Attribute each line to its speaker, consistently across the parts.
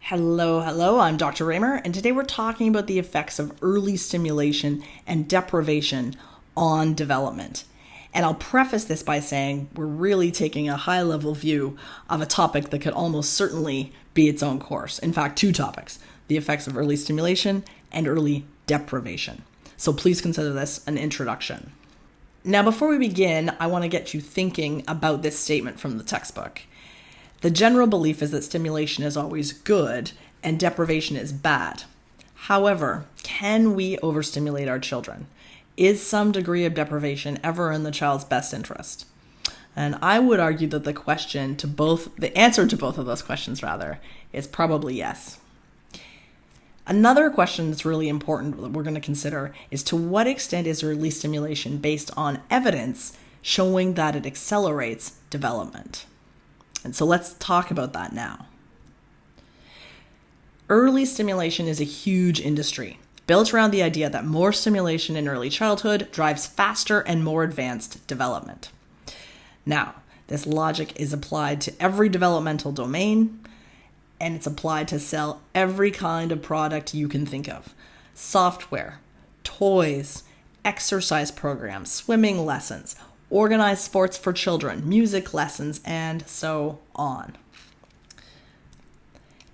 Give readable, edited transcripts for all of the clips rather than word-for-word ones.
Speaker 1: Hello, I'm Dr. Raymer, and today we're talking about the effects of early stimulation and deprivation on development. And I'll preface this by saying we're really taking a high-level view of a topic that could almost certainly be its own course. In fact, two topics, the effects of early stimulation and early deprivation. So please consider this an introduction. Now, before we begin, I want to get you thinking about this statement from the textbook. The general belief is that stimulation is always good and deprivation is bad. However, can we overstimulate our children? Is some degree of deprivation ever in the child's best interest? And I would argue that the answer to both of those questions is probably yes. Another question that's really important that we're going to consider is to what extent is early stimulation based on evidence showing that it accelerates development? And so let's talk about that now. Early stimulation is a huge industry, built around the idea that more stimulation in early childhood drives faster and more advanced development. Now, this logic is applied to every developmental domain, and it's applied to sell every kind of product you can think of. Software, toys, exercise programs, swimming lessons, organized sports for children, music lessons, and so on.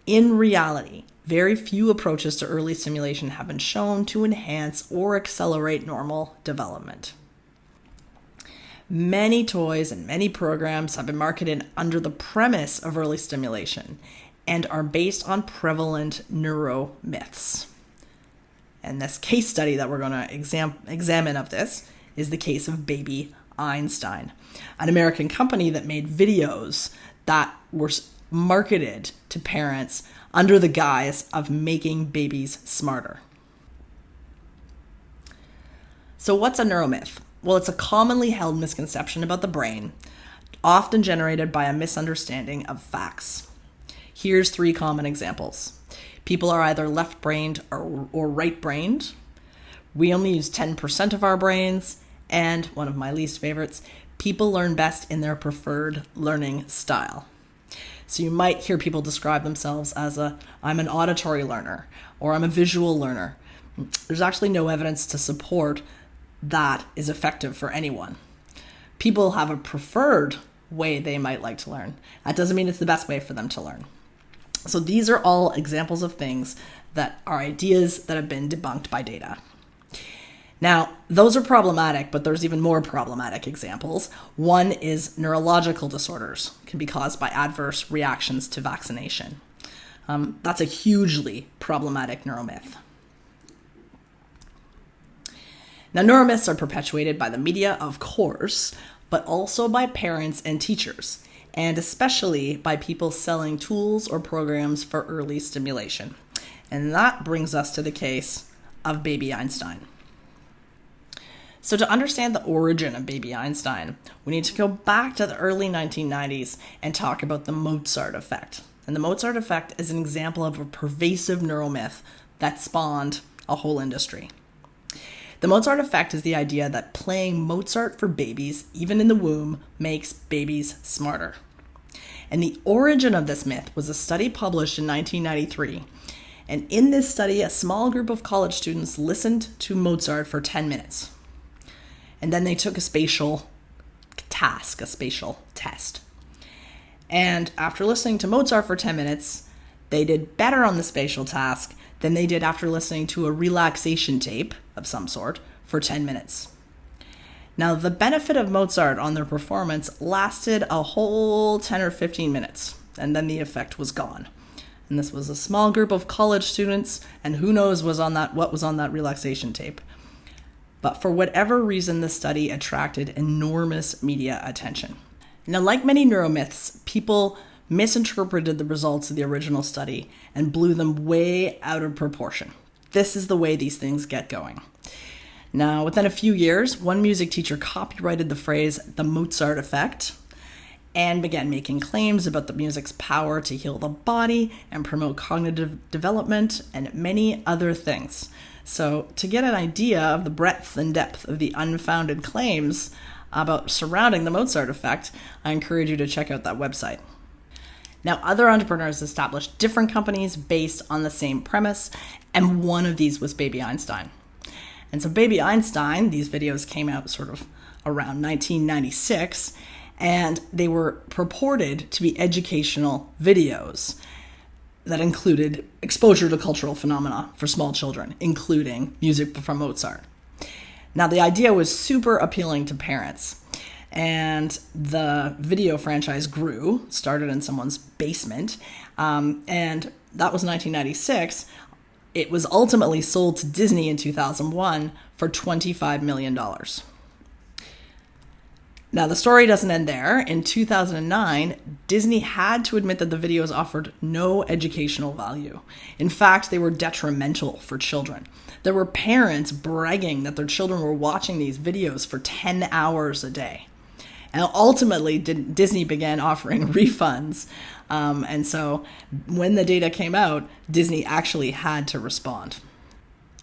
Speaker 1: In reality, very few approaches to early stimulation have been shown to enhance or accelerate normal development. Many toys and many programs have been marketed under the premise of early stimulation and are based on prevalent neuromyths. And this case study that we're going to examine of this is the case of Baby Einstein, an American company that made videos that were marketed to parents under the guise of making babies smarter. So what's a neuromyth? Well, it's a commonly held misconception about the brain, often generated by a misunderstanding of facts. Here's 3 common examples. People are either left-brained or right-brained. We only use 10% of our brains. And one of my least favorites, people learn best in their preferred learning style. So you might hear people describe themselves as I'm an auditory learner or I'm a visual learner. There's actually no evidence to support that is effective for anyone. People have a preferred way they might like to learn. That doesn't mean it's the best way for them to learn. So these are all examples of things that are ideas that have been debunked by data. Now, those are problematic, but there's even more problematic examples. One is neurological disorders can be caused by adverse reactions to vaccination. That's a hugely problematic neuromyth. Now, neuromyths are perpetuated by the media, of course, but also by parents and teachers, and especially by people selling tools or programs for early stimulation. And that brings us to the case of Baby Einstein. So to understand the origin of Baby Einstein, we need to go back to the early 1990s and talk about the Mozart effect. And the Mozart effect is an example of a pervasive neuromyth that spawned a whole industry. The Mozart effect is the idea that playing Mozart for babies, even in the womb, makes babies smarter. And the origin of this myth was a study published in 1993. And in this study, a small group of college students listened to Mozart for 10 minutes. And then they took a spatial test. And after listening to Mozart for 10 minutes, they did better on the spatial task than they did after listening to a relaxation tape of some sort for 10 minutes. Now, the benefit of Mozart on their performance lasted a whole 10 or 15 minutes, and then the effect was gone. And this was a small group of college students, and who knows what was on that relaxation tape. But for whatever reason, the study attracted enormous media attention. Now, like many neuromyths, people misinterpreted the results of the original study and blew them way out of proportion. This is the way these things get going. Now, within a few years, one music teacher copyrighted the phrase, the Mozart effect, and began making claims about the music's power to heal the body and promote cognitive development and many other things. So to get an idea of the breadth and depth of the unfounded claims about surrounding the Mozart effect, I encourage you to check out that website. Now, other entrepreneurs established different companies based on the same premise, and one of these was Baby Einstein. And so Baby Einstein, these videos came out sort of around 1996, and they were purported to be educational videos that included exposure to cultural phenomena for small children, including music from Mozart. Now, the idea was super appealing to parents, and the video franchise grew, started in someone's basement, and that was 1996. It was ultimately sold to Disney in 2001 for $25 million. Now, the story doesn't end there. In 2009, Disney had to admit that the videos offered no educational value. In fact, they were detrimental for children. There were parents bragging that their children were watching these videos for 10 hours a day. And ultimately, Disney began offering refunds. And so when the data came out, Disney actually had to respond.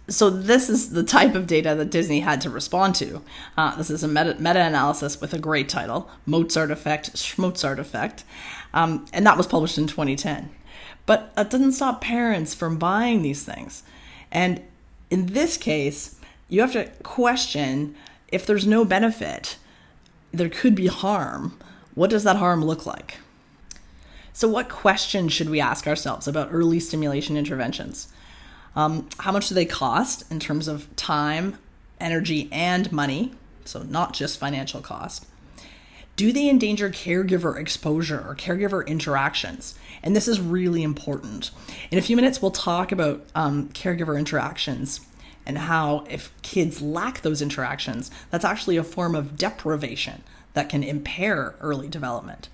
Speaker 1: So this is the type of data that Disney had to respond to. This is a meta-analysis with a great title, Mozart Effect, Schmozart Effect. And that was published in 2010. But that didn't stop parents from buying these things. And in this case, you have to question, if there's no benefit, there could be harm. What does that harm look like? So what questions should we ask ourselves about early stimulation interventions? How much do they cost in terms of time, energy, and money? So not just financial cost. Do they endanger caregiver exposure or caregiver interactions? And this is really important. In a few minutes, we'll talk about caregiver interactions and how if kids lack those interactions, that's actually a form of deprivation that can impair early development.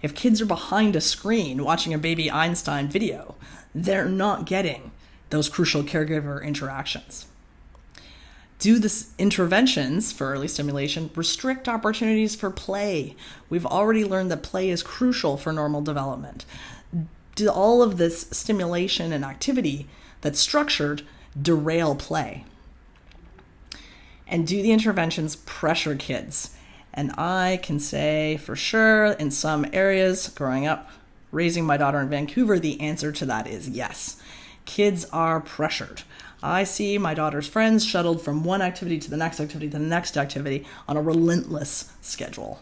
Speaker 1: If kids are behind a screen watching a Baby Einstein video, they're not getting those crucial caregiver interactions. Do the interventions for early stimulation restrict opportunities for play? We've already learned that play is crucial for normal development. Do all of this stimulation and activity that's structured derail play? And do the interventions pressure kids? And I can say for sure, in some areas, growing up, raising my daughter in Vancouver, the answer to that is yes. Kids are pressured. I see my daughter's friends shuttled from one activity to the next activity to the next activity on a relentless schedule.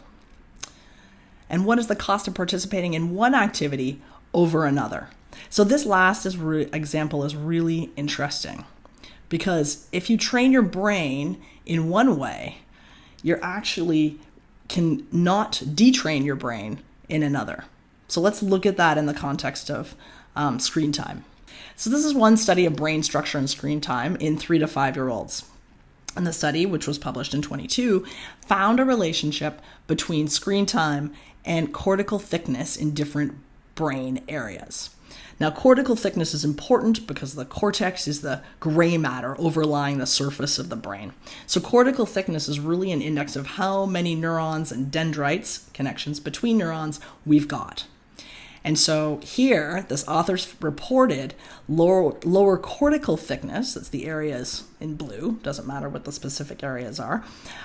Speaker 1: And what is the cost of participating in one activity over another? So this last example is really interesting, because if you train your brain in one way, you're actually can not detrain your brain in another. So let's look at that in the context of screen time. So this is one study of brain structure and screen time in 3 to 5-year-olds. And the study, which was published in 2022, found a relationship between screen time and cortical thickness in different brain areas. Now, cortical thickness is important because the cortex is the gray matter overlying the surface of the brain. So cortical thickness is really an index of how many neurons and dendrites, connections between neurons, we've got. And so here, this author's reported lower cortical thickness, that's the areas in blue, doesn't matter what the specific areas are,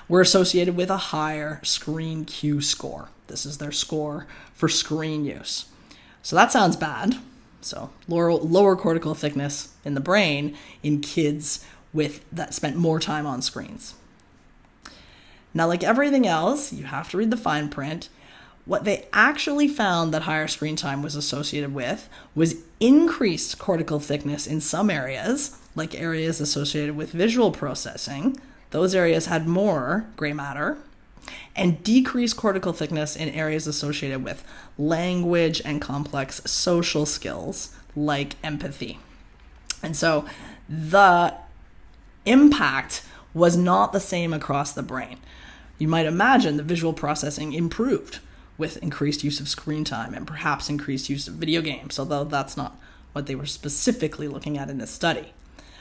Speaker 1: were associated with a higher screen Q score. This is their score for screen use. So that sounds bad. So lower cortical thickness in the brain in kids that spent more time on screens. Now, like everything else, you have to read the fine print. What they actually found that higher screen time was associated with was increased cortical thickness in some areas, like areas associated with visual processing. Those areas had more gray matter, and decreased cortical thickness in areas associated with language and complex social skills like empathy. And so the impact was not the same across the brain. You might imagine the visual processing improved with increased use of screen time and perhaps increased use of video games, although that's not what they were specifically looking at in this study.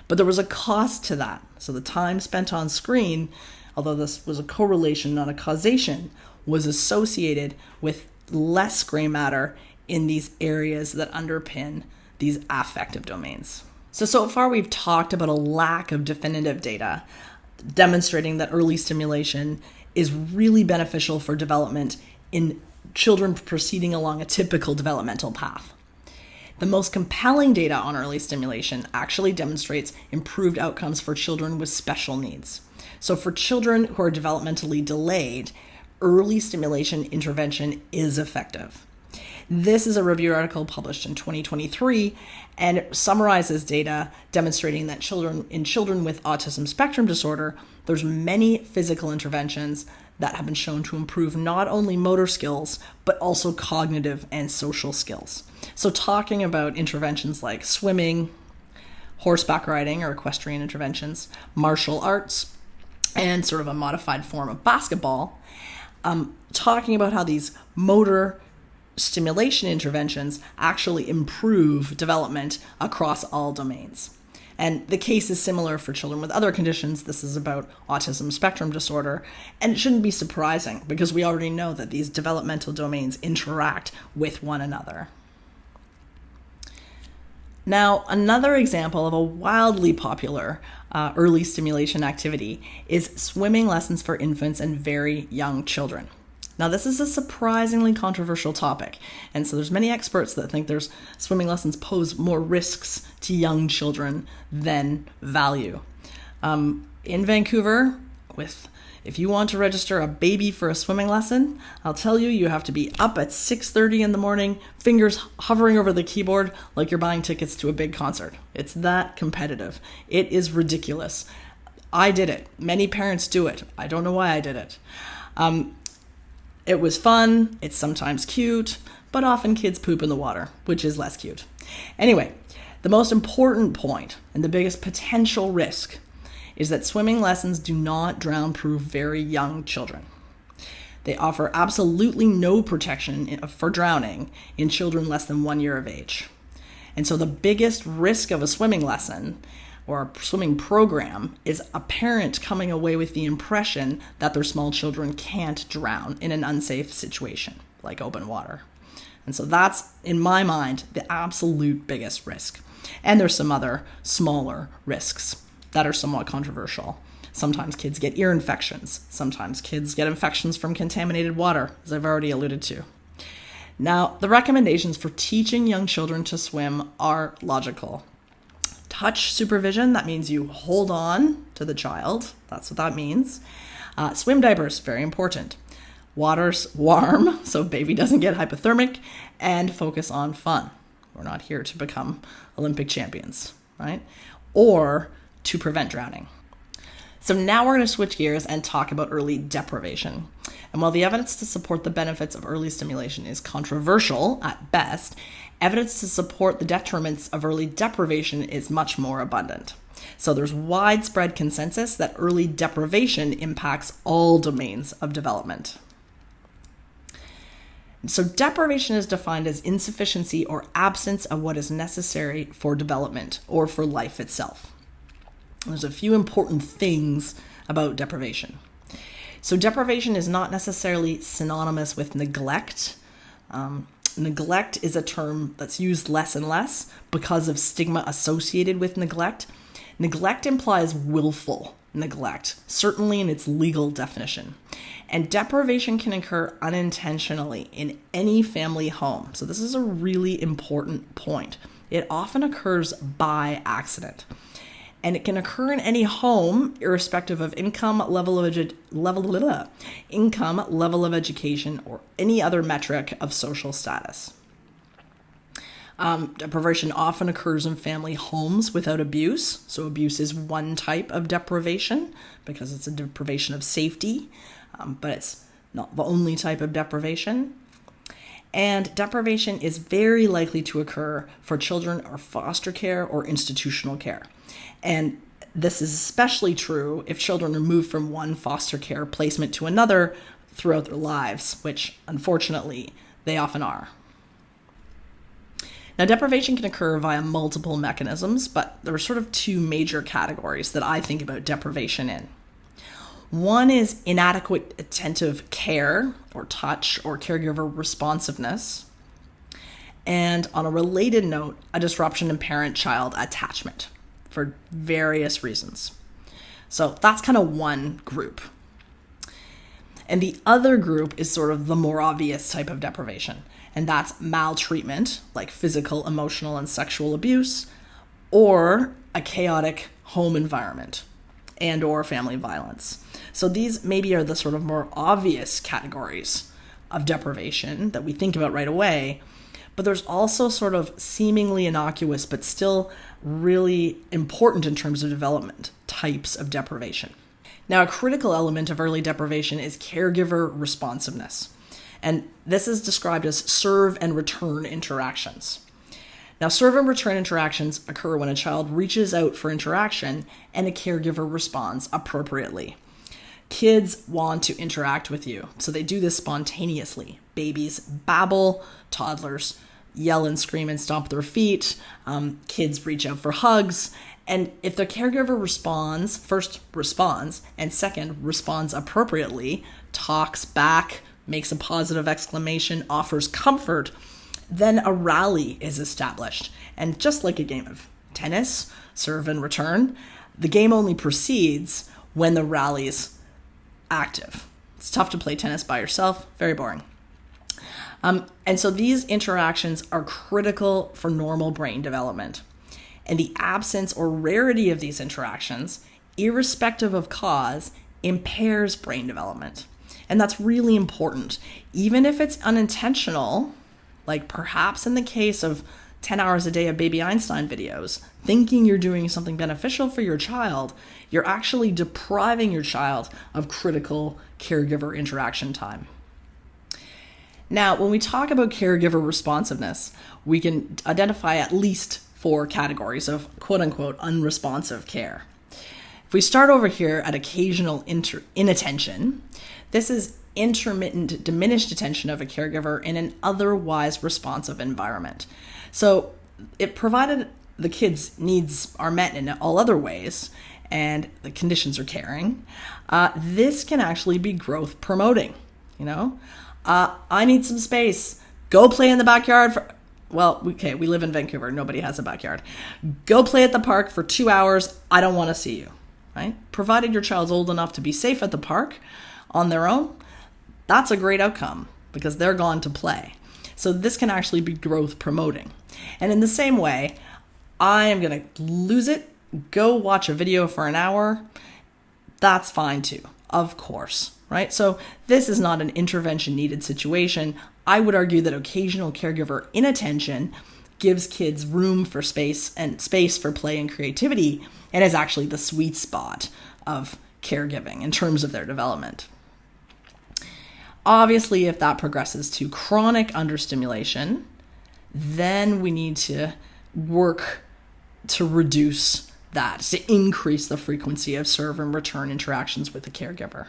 Speaker 1: But there was a cost to that. So the time spent on screen, although this was a correlation, not a causation, was associated with less gray matter in these areas that underpin these affective domains. So far we've talked about a lack of definitive data demonstrating that early stimulation is really beneficial for development in children proceeding along a typical developmental path. The most compelling data on early stimulation actually demonstrates improved outcomes for children with special needs. So for children who are developmentally delayed, early stimulation intervention is effective. This is a review article published in 2023, and it summarizes data demonstrating that in children with autism spectrum disorder, there's many physical interventions that have been shown to improve not only motor skills, but also cognitive and social skills. So talking about interventions like swimming, horseback riding or equestrian interventions, martial arts, and sort of a modified form of basketball, talking about how these motor stimulation interventions actually improve development across all domains. And the case is similar for children with other conditions. This is about autism spectrum disorder. And it shouldn't be surprising because we already know that these developmental domains interact with one another. Now, another example of a wildly popular early stimulation activity is swimming lessons for infants and very young children. Now, this is a surprisingly controversial topic, and so there's many experts that think swimming lessons pose more risks to young children than value. In Vancouver, if you want to register a baby for a swimming lesson, I'll tell you have to be up at 6:30 in the morning, fingers hovering over the keyboard like you're buying tickets to a big concert. It's that competitive. It is ridiculous. I did it. Many parents do it. I don't know why I did it. It was fun, it's sometimes cute, but often kids poop in the water, which is less cute. Anyway, the most important point and the biggest potential risk is that swimming lessons do not drown-proof very young children. They offer absolutely no protection for drowning in children less than 1 year of age. And so the biggest risk of a swimming lesson or a swimming program is a parent coming away with the impression that their small children can't drown in an unsafe situation, like open water. And so that's, in my mind, the absolute biggest risk. And there's some other smaller risks that are somewhat controversial. Sometimes kids get ear infections. Sometimes kids get infections from contaminated water, as I've already alluded to. Now, the recommendations for teaching young children to swim are logical. Touch supervision, that means you hold on to the child. That's what that means. Swim diapers, very important. Water's warm, so baby doesn't get hypothermic, and focus on fun. We're not here to become Olympic champions, right? Or to prevent drowning. So now we're going to switch gears and talk about early deprivation. And while the evidence to support the benefits of early stimulation is controversial at best, evidence to support the detriments of early deprivation is much more abundant. So there's widespread consensus that early deprivation impacts all domains of development. So deprivation is defined as insufficiency or absence of what is necessary for development or for life itself. There's a few important things about deprivation. So deprivation is not necessarily synonymous with neglect. Neglect is a term that's used less and less because of stigma associated with neglect. Neglect implies willful neglect, certainly in its legal definition. And deprivation can occur unintentionally in any family home. So this is a really important point. It often occurs by accident. And it can occur in any home, irrespective of income, level of education, or any other metric of social status. Deprivation often occurs in family homes without abuse. So abuse is one type of deprivation because it's a deprivation of safety, but it's not the only type of deprivation. And deprivation is very likely to occur for children or foster care or institutional care. And this is especially true if children are moved from one foster care placement to another throughout their lives, which unfortunately they often are. Now, deprivation can occur via multiple mechanisms, but there are sort of two major categories that I think about deprivation in. One is inadequate attentive care or touch or caregiver responsiveness. And on a related note, a disruption in parent-child attachment for various reasons. So that's kind of one group. And the other group is sort of the more obvious type of deprivation, and that's maltreatment, like physical, emotional, and sexual abuse, or a chaotic home environment and or family violence. So these maybe are the sort of more obvious categories of deprivation that we think about right away, but there's also sort of seemingly innocuous but still really important in terms of development types of deprivation. Now, a critical element of early deprivation is caregiver responsiveness, and this is described as serve and return interactions. Now, serve and return interactions occur when a child reaches out for interaction and a caregiver responds appropriately. Kids want to interact with you, so they do this spontaneously. Babies babble, toddlers yell and scream and stomp their feet, kids reach out for hugs, and if the caregiver responds, and second, responds appropriately, talks back, makes a positive exclamation, offers comfort, then a rally is established. And just like a game of tennis, serve and return, the game only proceeds when the rally's active. It's tough to play tennis by yourself, very boring. And so these interactions are critical for normal brain development. And the absence or rarity of these interactions, irrespective of cause, impairs brain development. And that's really important. Even if it's unintentional, like perhaps in the case of 10 hours a day of Baby Einstein videos, thinking you're doing something beneficial for your child, you're actually depriving your child of critical caregiver interaction time. Now, when we talk about caregiver responsiveness, we can identify at least 4 categories of quote-unquote unresponsive care. If we start over here at occasional inattention, this is intermittent diminished attention of a caregiver in an otherwise responsive environment. So it provided the kid's needs are met in all other ways and the conditions are caring, this can actually be growth promoting. I need some space. Go play in the backyard we live in Vancouver. Nobody has a backyard. Go play at the park for 2 hours. I don't want to see you, right? Provided your child's old enough to be safe at the park on their own, that's a great outcome because they're gone to play. So this can actually be growth promoting. And in the same way, I am going to lose it, go watch a video for an hour. That's fine too, of course, right? So this is not an intervention needed situation. I would argue that occasional caregiver inattention gives kids room for space for play and creativity, and is actually the sweet spot of caregiving in terms of their development. Obviously, if that progresses to chronic understimulation, then we need to work to reduce that, to increase the frequency of serve and return interactions with the caregiver.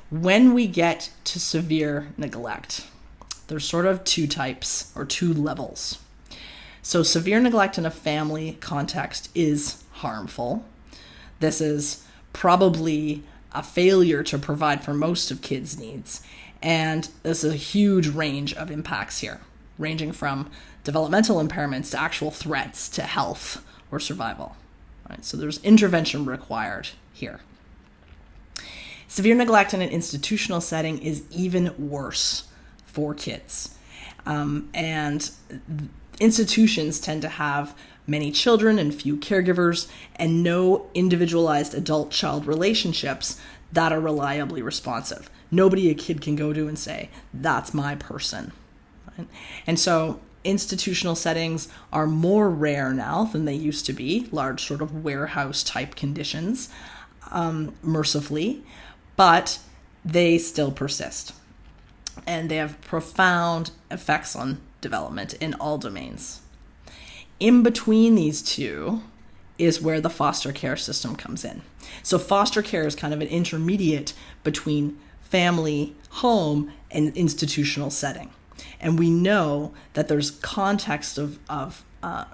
Speaker 1: When we get to severe neglect, there's sort of 2 types or 2 levels. So severe neglect in a family context is harmful. This is probably a failure to provide for most of kids' needs. And there's a huge range of impacts here, ranging from developmental impairments to actual threats to health or survival. Right? So there's intervention required here. Severe neglect in an institutional setting is even worse for kids. And institutions tend to have many children and few caregivers and no individualized adult-child relationships that are reliably responsive. Nobody a kid can go to and say, that's my person. Right? And so institutional settings are more rare now than they used to be, large sort of warehouse-type conditions, mercifully, but they still persist. And they have profound effects on development in all domains. In between these 2 is where the foster care system comes in. So foster care is kind of an intermediate between family, home, and institutional setting. And we know that there's context of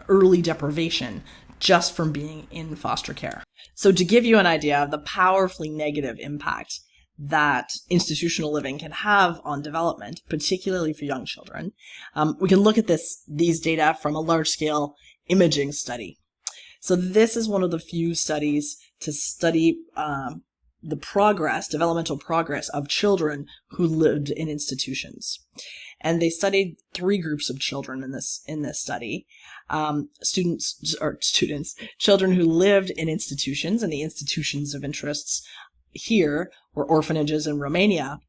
Speaker 1: early deprivation just from being in foster care. So to give you an idea of the powerfully negative impact that institutional living can have on development, particularly for young children, we can look at these data from a large-scale imaging study. So this is one of the few studies to study developmental progress of children who lived in institutions. And they studied 3 groups of children in this study. Children who lived in institutions, and the institutions of interests here were orphanages in Romania,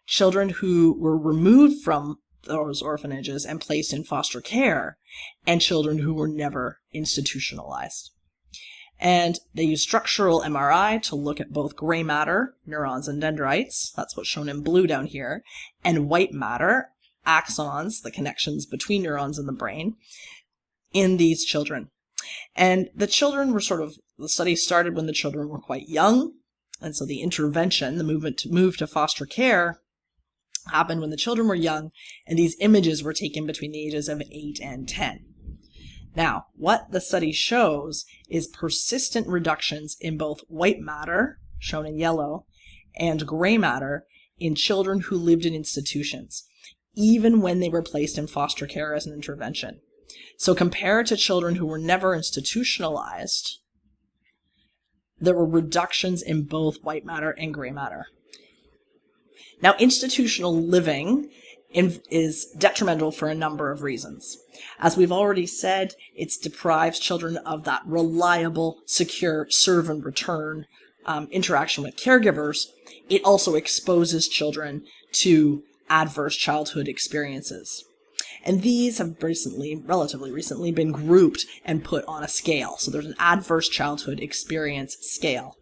Speaker 1: children who were removed from those orphanages and placed in foster care, and children who were never institutionalized. And they used structural MRI to look at both gray matter, neurons and dendrites, that's what's shown in blue down here, and white matter, axons, the connections between neurons in the brain, in these children. And the children were the study started when the children were quite young, and so the intervention, the movement to move to foster care, happened when the children were young, and these images were taken between the ages of 8 and 10. Now, what the study shows is persistent reductions in both white matter, shown in yellow, and gray matter in children who lived in institutions, even when they were placed in foster care as an intervention. So compared to children who were never institutionalized, there were reductions in both white matter and gray matter. Now, institutional living is detrimental for a number of reasons. As we've already said, it deprives children of that reliable, secure, serve and return interaction with caregivers. It also exposes children to adverse childhood experiences. And these have relatively recently, been grouped and put on a scale. So there's an adverse childhood experience scale.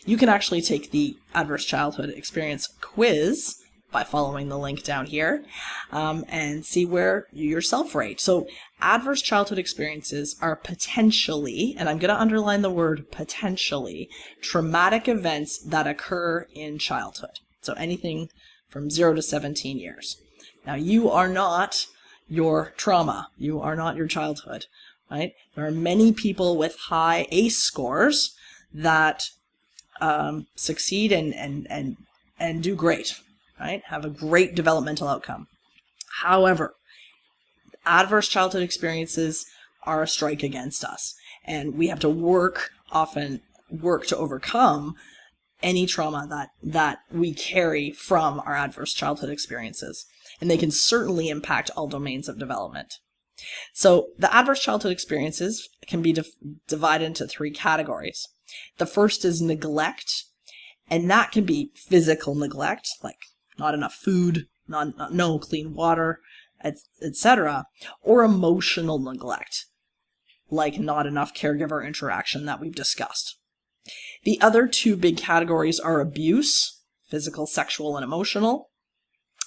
Speaker 1: You can actually take the adverse childhood experience quiz by following the link down here and see where you yourself rate. So adverse childhood experiences are potentially, and I'm going to underline the word potentially, traumatic events that occur in childhood. So anything from 0 to 17 years. Now, you are not your trauma. You are not your childhood, right? There are many people with high ACE scores that succeed and do great, right? Have a great developmental outcome. However, adverse childhood experiences are a strike against us, and we have to often work to overcome any trauma that we carry from our adverse childhood experiences. And they can certainly impact all domains of development. So the adverse childhood experiences can be divided into 3 categories. The first is neglect, and that can be physical neglect, like not enough food, no clean water, etc., or emotional neglect, like not enough caregiver interaction that we've discussed. The other 2 big categories are abuse, physical, sexual, and emotional,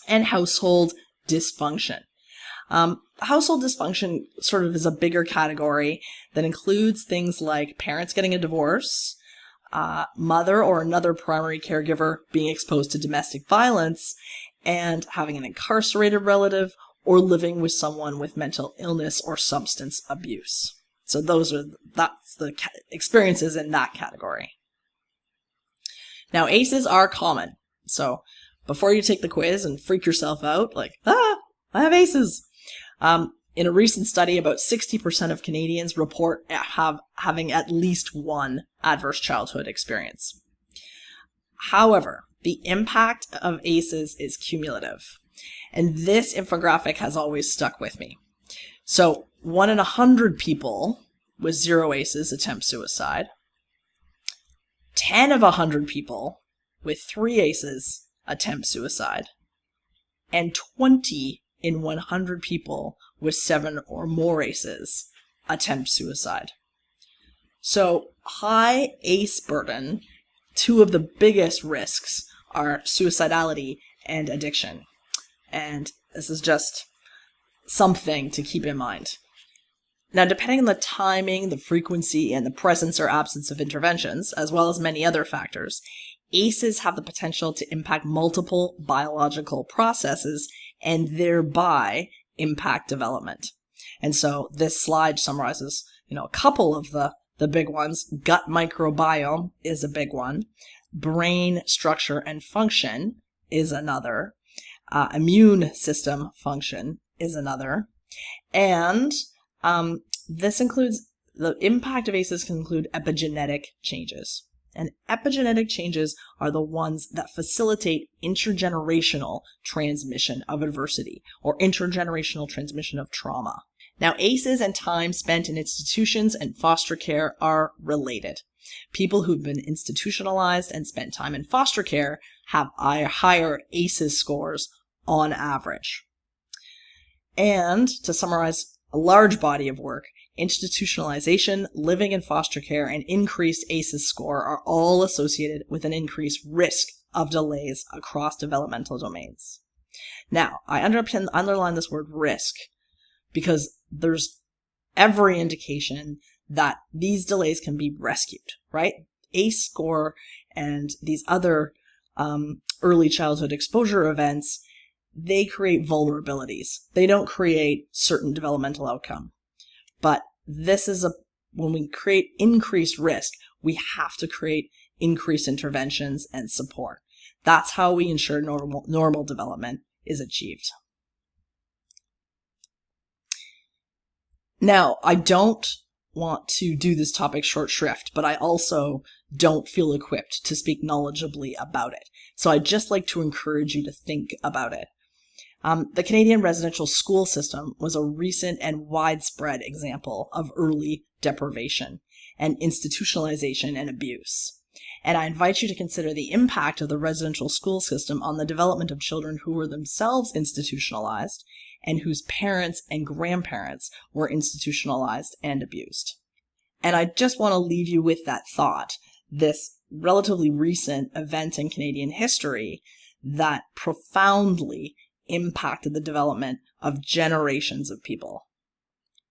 Speaker 1: and household dysfunction. Household dysfunction sort of is a bigger category that includes things like parents getting a divorce, mother or another primary caregiver being exposed to domestic violence, and having an incarcerated relative or living with someone with mental illness or substance abuse. So that's the experiences in that category. Now, ACEs are common. So before you take the quiz and freak yourself out, like, I have ACEs. In a recent study, about 60% of Canadians report having at least one adverse childhood experience. However, the impact of ACEs is cumulative. And this infographic has always stuck with me. So 1 in 100 people with 0 ACEs attempt suicide. 10 of 100 people with 3 ACEs attempt suicide. And 20 in 100 people with 7 or more ACEs attempt suicide. So high ACE burden, 2 of the biggest risks are suicidality and addiction. And this is just something to keep in mind. Now, depending on the timing, the frequency, and the presence or absence of interventions, as well as many other factors, ACEs have the potential to impact multiple biological processes and thereby impact development. And so this slide summarizes, a couple of the big ones. Gut microbiome is a big one. Brain structure and function is another. Immune system function is another. And this includes, the impact of ACEs can include epigenetic changes. And epigenetic changes are the ones that facilitate intergenerational transmission of adversity or intergenerational transmission of trauma. Now, ACEs and time spent in institutions and foster care are related. People who've been institutionalized and spent time in foster care have higher ACEs scores on average. And to summarize a large body of work, institutionalization, living in foster care, and increased ACEs score are all associated with an increased risk of delays across developmental domains. Now, I underline this word risk because there's every indication that these delays can be rescued, right? ACE score and these other early childhood exposure events, they create vulnerabilities. They don't create certain developmental outcome. But this is when we create increased risk, we have to create increased interventions and support. That's how we ensure normal development is achieved. Now, I don't want to do this topic short shrift, but I also don't feel equipped to speak knowledgeably about it. So I'd just like to encourage you to think about it. The Canadian residential school system was a recent and widespread example of early deprivation and institutionalization and abuse. And I invite you to consider the impact of the residential school system on the development of children who were themselves institutionalized and whose parents and grandparents were institutionalized and abused. And I just want to leave you with that thought, this relatively recent event in Canadian history that profoundly impacted the development of generations of people.